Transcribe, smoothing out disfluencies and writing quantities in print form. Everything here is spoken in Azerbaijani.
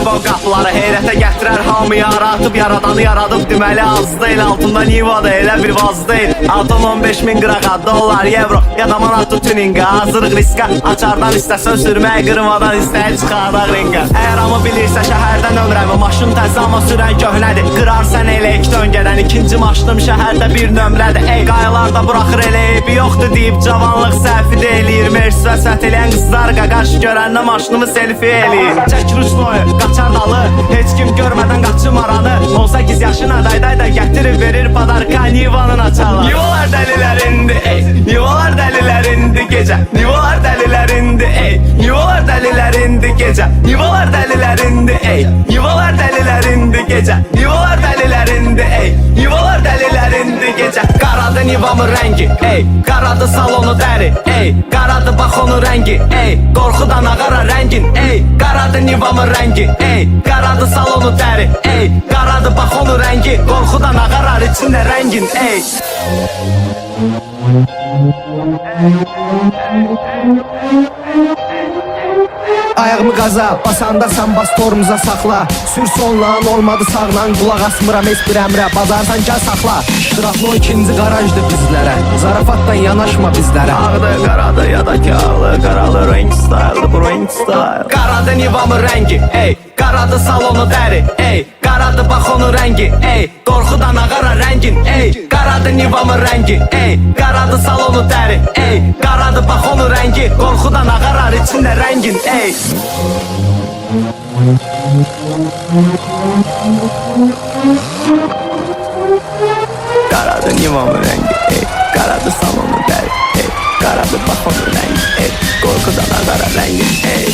telefon qapıları heyrətə gətirər hamıya aratıb, yaradanı yaradıb deməli az deyil, altında Nivada elə bir vaz deyil. Altın 15.000 qırağa, dollar, euro ya da manatlı tüninga, hazırıq riska, açardan istəsən sürmək, qırmadan istəyir çıxardaq ringa. Əgər amma bilirsə şəhərdən ömrəmi, maşın təzə amma sürən köhnədir, qırarsan elə ilk döngədən, ikinci maşınım şəhərdə bir nömrədir. Ey qayalarda buraxır elə eybi yoxdur deyib cavanlıq səhvi deyiliyir, Mercedes və səhv eləyən qızlar qaqaş görəndə maşınımı selfie eləyir. Çək rüsnoyu, qaçar dalı, heç kim görmədən qaçım aranı, 18 yaşına dayday da gətirib verir padarka Nivanın açalı. Nivalar dəlilərindi ey, Nivalar dəlilərindi gecə, Nivalar dəlilərindi ey, Nivalar dəlilərindi gecə, Nivalar dəlilərindi ey, Nivalar dəlilərindi gecə, Nivalar dəlilərindi ey, Nivalar dəlilərindi gecə. Qaradı Nivamın rəngi ey, qaradı salonu dəri ey, qaradı bax onun rəngi ey, qorxudan ağara rəngin ey, qaradı Nivamın rəngi ey, qaradı salonu dəri ey, qaradı bax onun rəngi, qorxudan ağarar içində rəngin ey. Ayağımı qaza, basanda sən bas torumuza saxla, sür sonlan olmadı sağlan, qulaq asmıram heç bir əmrə, bazarsan gəl saxla. İştiraflı o ikinci qarajdır bizlərə, zarafatdan yanaşma bizlərə. Ağdı, qaradı ya da kağlı, qaralı renk style'dır bu renk style. Qaradı Nivamın rəngi ey, qaradı salonu dəri ey, qaradı bax onun rəngi ey, qorxudan ağara rəngin ey, qaradı Nivamın rəngi ey, qaradı salonu dəri ey, qaradı bax onun rəngi, qorxudan ağarar içində rəngin ey. Qaradı Nivamın rəngi ey, qaradı salonu dəri ey, qaradı bax onun rəngi ey, qorxudan ağara rəngin ey.